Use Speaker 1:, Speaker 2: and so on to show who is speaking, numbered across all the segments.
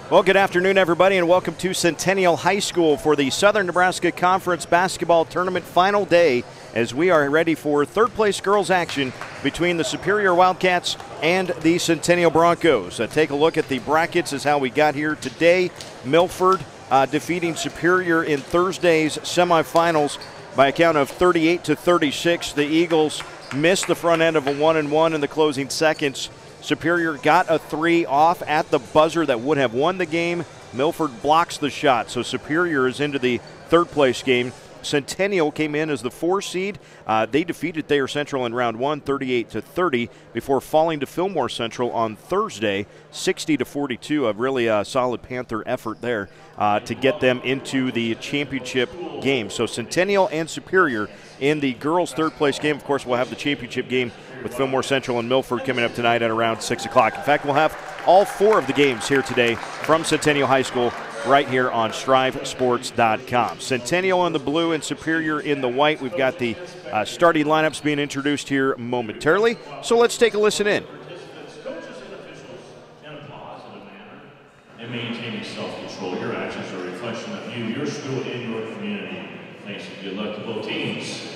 Speaker 1: Well, good afternoon, everybody, and welcome to Centennial High School for the Southern Nebraska Conference Basketball Tournament final day as we are ready for third-place girls action between the Superior Wildcats and the Centennial Broncos. Take a look at the brackets as how we got here today. Milford defeating Superior in Thursday's semifinals by a count of 38-36. The Eagles missed the front end of a 1-1 in the closing seconds. Superior got a three off at the buzzer that would have won the game. Milford blocks the shot, so Superior is into the third-place game. Centennial came in as the 4 seed. They defeated Thayer Central in round 1, 38-30, before falling to Fillmore Central on Thursday, 60-42. A really solid Panther effort there to get them into the championship game. So Centennial and Superior in the girls' third-place game. Of course, we'll have the championship game with Fillmore Central and Milford coming up tonight at around 6 o'clock. In fact, we'll have all 4 of the games here today from Centennial High School right here on StriveSports.com. Centennial in the blue and Superior in the white. We've got the starting lineups being introduced here momentarily, so let's take a listen in.
Speaker 2: And maintaining self-control. Your actions are a reflection of you, your school, and your community. Thanks and good luck to both teams.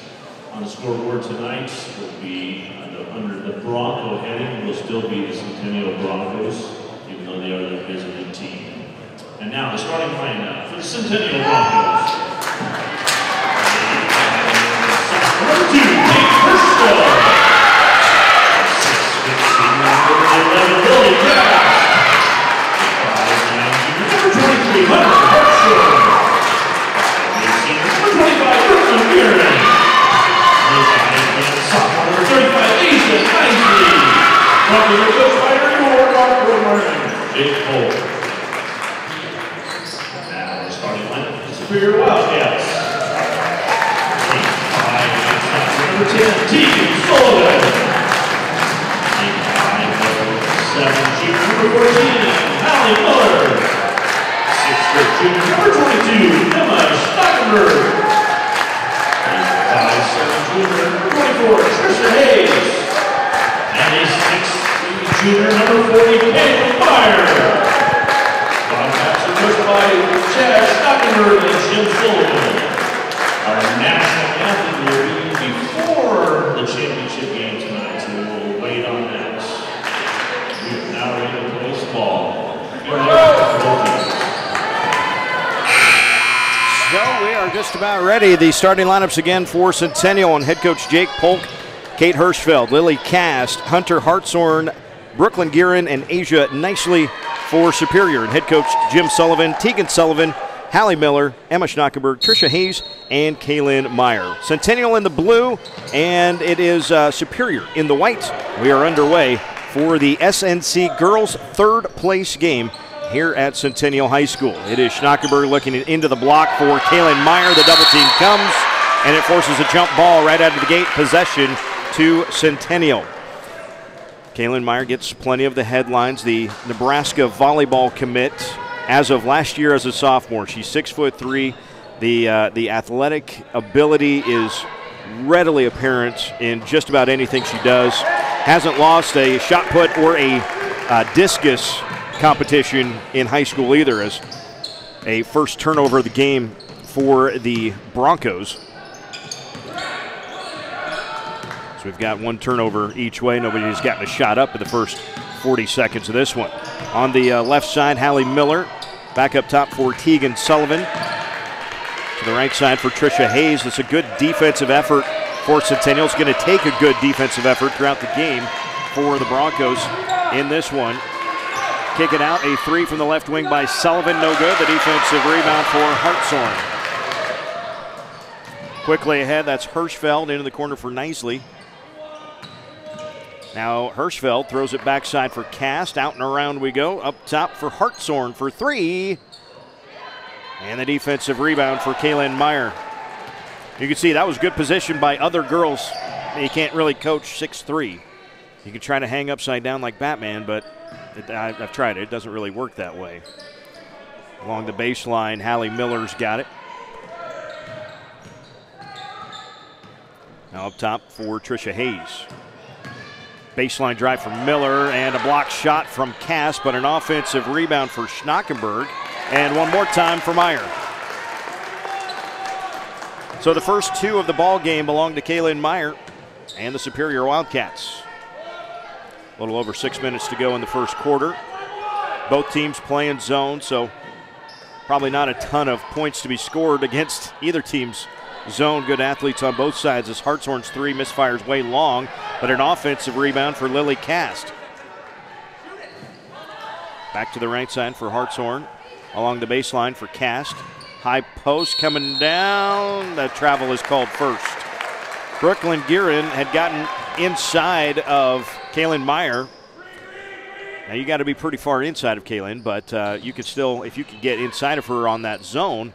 Speaker 2: On the scoreboard tonight will be under the Bronco heading will still be the Centennial Broncos, even though they are the visiting team. And now the starting lineup for the Centennial Broncos. Number 2, Kate Herschel. 6'6", Billy Cash. 5'9", number 23, Hunter Hartshorn. 5'18", number 25, Brooklyn Fearon. Sophomore number 35, Asia Nicely. Broncos coach by Ernie Martin, Jake Cole. Now the starting lineup for the Superior Wildcats. 8'5", number 10, Tegan Sullivan. 8'5", 7, junior number 14, Hallie Miller. 6'4", junior number 22, Emma Stockenberg. 8'5", 7, junior number 24, Trisha Hayes. And a 6'3", junior number 40, Caitlin Meyer. Wildcats are coached by Chad Stockenberg and Jim Sullivan. Our national anthem will be before the championship game tonight, so we will wait on that. We are now ready to play this ball.
Speaker 1: So we are just about ready. The starting lineups again for Centennial and head coach Jake Polk, Kate Hirschfeld, Lily Cast, Hunter Hartshorn, Brooklyn Gearin, and Asia Nicely for Superior. And head coach Jim Sullivan, Tegan Sullivan, Hallie Miller, Emma Schnockenberg, Trisha Hayes, and Kaylin Meyer. Centennial in the blue, and it is Superior in the white. We are underway for the SNC girls' third-place game here at Centennial High School. It is Schnockenberg looking into the block for Kaylin Meyer. The double team comes, and it forces a jump ball right out of the gate. Possession to Centennial. Kaylin Meyer gets plenty of the headlines. The Nebraska volleyball commit as of last year as a sophomore. She's 6'3". The athletic ability is readily apparent in just about anything she does. Hasn't lost a shot put or a discus competition in high school either, as a first turnover of the game for the Broncos. So we've got one turnover each way. Nobody's gotten a shot up in the first 40 seconds of this one. On the left side, Hallie Miller. Back up top for Tegan Sullivan. To the right side for Trisha Hayes. It's a good defensive effort for Centennial. It's going to take a good defensive effort throughout the game for the Broncos in this one. Kick it out, a 3 from the left wing by Sullivan, no good. The defensive rebound for Hartshorn. Quickly ahead, that's Hirschfeld into the corner for Nicely. Now Hirschfeld throws it backside for Cast. Out and around we go. Up top for Hartshorn for 3. And the defensive rebound for Kaylin Meyer. You can see that was good position by other girls. You can't really coach 6'3". You can try to hang upside down like Batman, but I've tried it. It doesn't really work that way. Along the baseline, Hallie Miller's got it. Now up top for Trisha Hayes. Baseline drive from Miller and a block shot from Cass, but an offensive rebound for Schnackenberg. And one more time for Meyer. So the first two of the ball game belong to Kaylin Meyer and the Superior Wildcats. A little over 6 minutes to go in the first quarter. Both teams playing zone, so probably not a ton of points to be scored against either team's zone. Good athletes on both sides as Hartshorn's three misfires way long, but an offensive rebound for Lily Cast. Back to the right side for Hartshorn. Along the baseline for Cast. High post coming down. That travel is called first. Brooklyn Guerin had gotten inside of Kaylin Meyer. Now you got to be pretty far inside of Kaylin, but you could still, if you could get inside of her on that zone,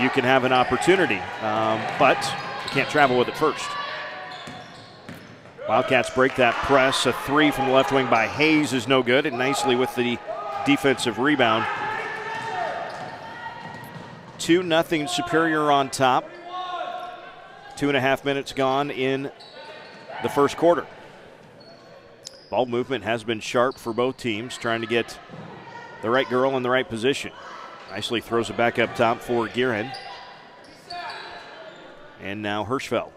Speaker 1: you can have an opportunity. But you can't travel with it first. Wildcats break that press. A three from the left wing by Hayes is no good, and nicely with the defensive rebound. 2-0 Superior on top. 2.5 minutes gone in the first quarter. Ball movement has been sharp for both teams, trying to get the right girl in the right position. Nicely throws it back up top for Guerin. And now Hirschfeld.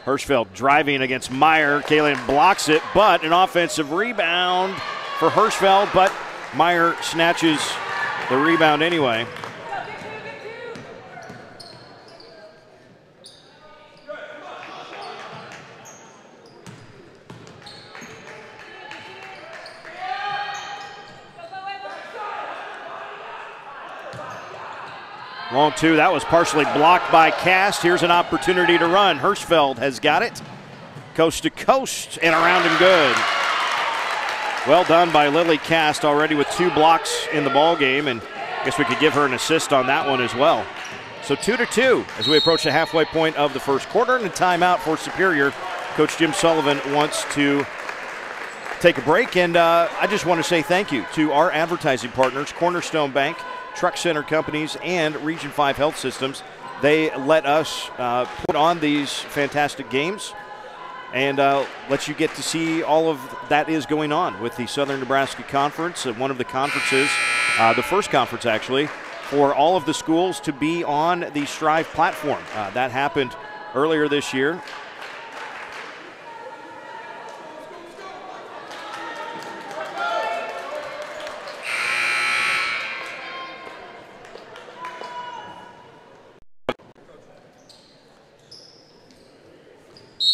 Speaker 1: Hirschfeld driving against Meyer. Kaylin blocks it, but an offensive rebound for Hirschfeld, but Meyer snatches the rebound anyway. Long two, that was partially blocked by Cast. Here's an opportunity to run. Hirschfeld has got it. Coast to coast and around and good. Well done by Lily Cast, already with 2 blocks in the ball game, and I guess we could give her an assist on that one as well. So 2-2 as we approach the halfway point of the first quarter, and a timeout for Superior. Coach Jim Sullivan wants to take a break, and I just want to say thank you to our advertising partners, Cornerstone Bank, Truck Center Companies, and Region 5 Health Systems. They let us put on these fantastic games and let you get to see all of that is going on with the Southern Nebraska Conference, one of the conferences, the first conference actually, for all of the schools to be on the Strive platform. That happened earlier this year.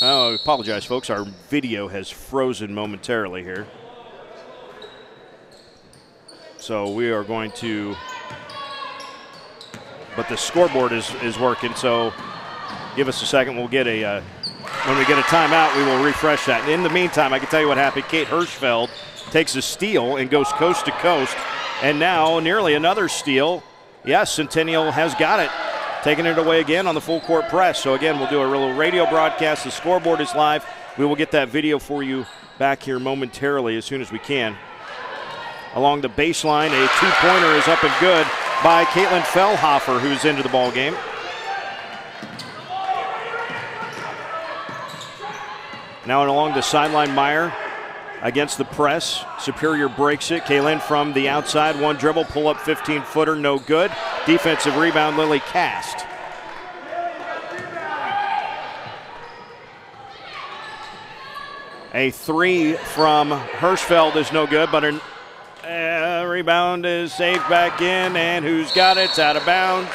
Speaker 1: Oh, I apologize, folks. Our video has frozen momentarily here. So we are going to, but the scoreboard is working, so give us a second. We'll get a, when we get a timeout, we will refresh that. And in the meantime, I can tell you what happened. Kate Hirschfeld takes a steal and goes coast to coast. And now nearly another steal. Yes, Centennial has got it. Taking it away again on the full court press. So again, we'll do a little radio broadcast. The scoreboard is live. We will get that video for you back here momentarily as soon as we can. Along the baseline, a two-pointer is up and good by Caitlin Fellhofer, who's into the ball game. Now and along the sideline, Meyer against the press. Superior breaks it. Kaylin from the outside, one dribble, pull up 15-footer, no good. Defensive rebound, Lily Cast. A three from Hirschfeld is no good, but a rebound is saved back in, and who's got it? It's out of bounds.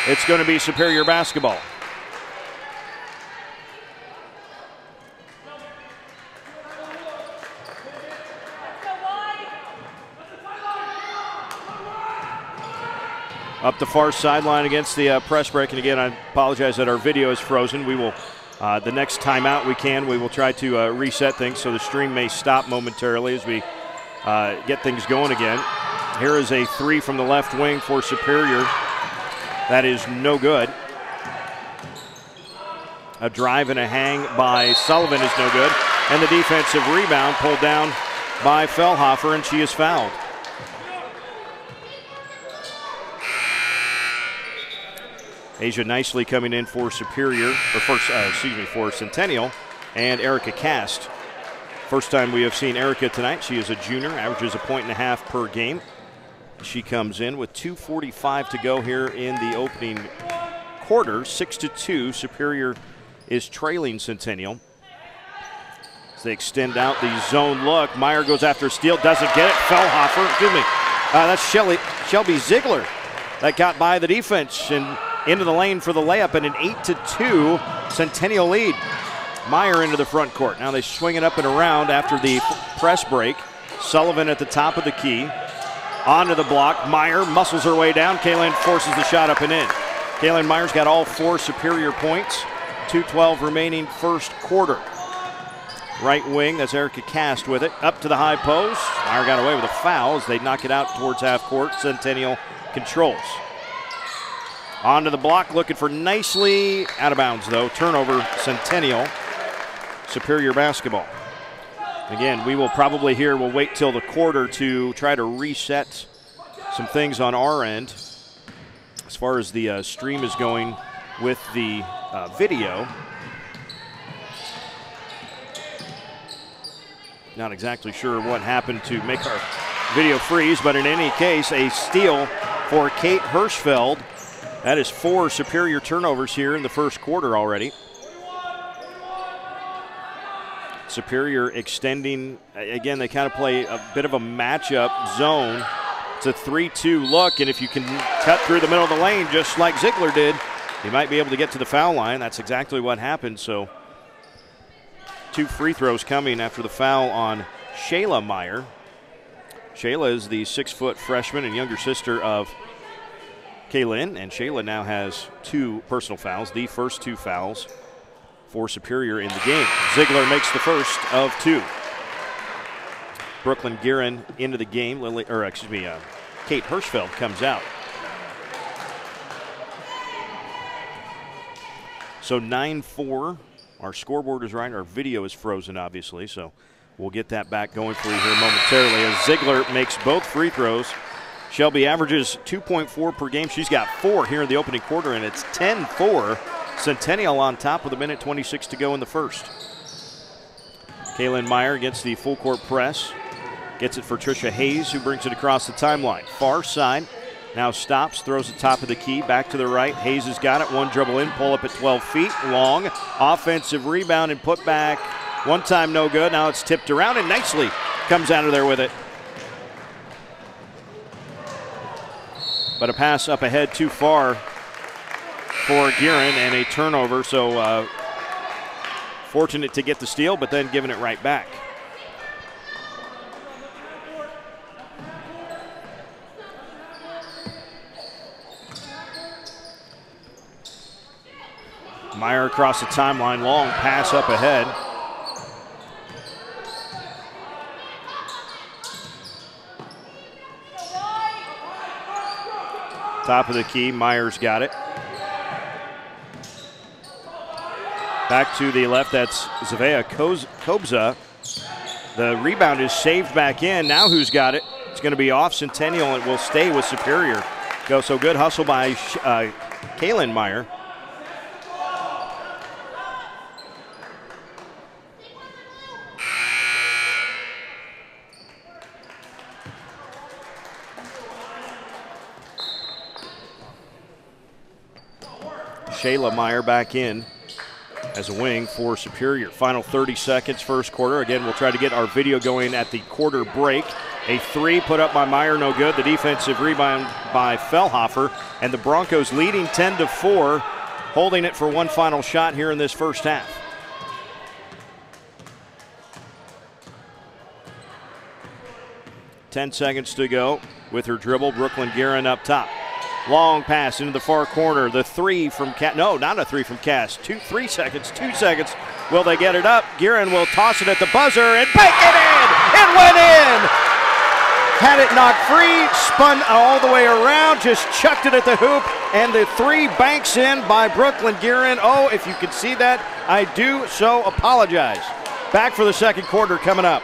Speaker 1: It's going to be Superior basketball. Up the far sideline against the press break. And again, I apologize that our video is frozen. We will, the next timeout we will try to reset things, so the stream may stop momentarily as we get things going again. Here is a three from the left wing for Superior. That is no good. A drive and a hang by Sullivan is no good. And the defensive rebound pulled down by Fellhofer, and she is fouled. Asia nicely coming in for Superior, or for Centennial, and Erica Cast. First time we have seen Erica tonight. She is a junior, averages 1.5 per game. She comes in with 2:45 to go here in the opening quarter. 6-2, Superior is trailing Centennial. As they extend out the zone look, Meyer goes after a steal, doesn't get it. Fellhofer, excuse me, that's Shelby Ziegler that got by the defense and into the lane for the layup, and an 8-2 Centennial lead. Meyer into the front court. Now they swing it up and around after the press break. Sullivan at the top of the key. Onto the block. Meyer muscles her way down. Kaylin forces the shot up and in. Kaylin Meyer's got all 4 Superior points. 2:12 remaining first quarter. Right wing, that's Erica Cast with it. Up to the high post. Meyer got away with a foul as they knock it out towards half court. Centennial controls. Onto the block, looking for nicely. Out of bounds, though. Turnover, Centennial. Superior basketball. Again, we will probably here, we'll wait till the quarter to try to reset some things on our end as far as the stream is going with the video. Not exactly sure what happened to make our video freeze, but in any case, a steal for Kate Hirschfeld. That is 4 Superior turnovers here in the first quarter already. Superior extending, again, they kind of play a bit of a matchup zone. It's a 3-2 look, and if you can cut through the middle of the lane just like Ziegler did, you might be able to get to the foul line. That's exactly what happened. So 2 free throws coming after the foul on Shayla Meyer. Shayla is the 6-foot freshman and younger sister of Kaylin, and Shayla now has 2 personal fouls, the first 2 fouls for Superior in the game. Ziegler makes the first of 2. Brooklyn Guerin into the game. Kate Hirschfeld comes out. So 9-4. Our scoreboard is right. Our video is frozen, obviously, so we'll get that back going for you here momentarily as Ziegler makes both free throws. Shelby averages 2.4 per game. She's got 4 here in the opening quarter, and it's 10-4. Centennial on top with 1:26 to go in the first. Kaylin Meyer against the full court press. Gets it for Trisha Hayes, who brings it across the timeline. Far side, now stops, throws the top of the key, back to the right. Hayes has got it, 1 dribble in, pull up at 12 feet, long. Offensive rebound and put back. One time no good, now it's tipped around and nicely comes out of there with it. But a pass up ahead too far for Guerin and a turnover, so fortunate to get the steal, but then giving it right back. Meyer across the timeline, long pass up ahead. Top of the key, Meyer's got it. Back to the left, that's Zavea Kobza. The rebound is saved back in. Now who's got it? It's going to be off Centennial and will stay with Superior. So good hustle by Kaylin Meyer. Shayla Meyer back in as a wing for Superior. Final 30 seconds, first quarter. Again, we'll try to get our video going at the quarter break. A 3 put up by Meyer, no good. The defensive rebound by Fellhofer, and the Broncos leading 10-4, holding it for one final shot here in this first half. Ten seconds to go with her dribble. Brooklyn Guerin up top. Long pass into the far corner. The 3 from Cass. No, not a 3 from Cass. 2 seconds. Will they get it up? Guerin will toss it at the buzzer and bank it in. It went in. Had it knocked free, spun all the way around, just chucked it at the hoop, and the 3 banks in by Brooklyn Guerin. Oh, if you could see that, I do so apologize. Back for the second quarter coming up.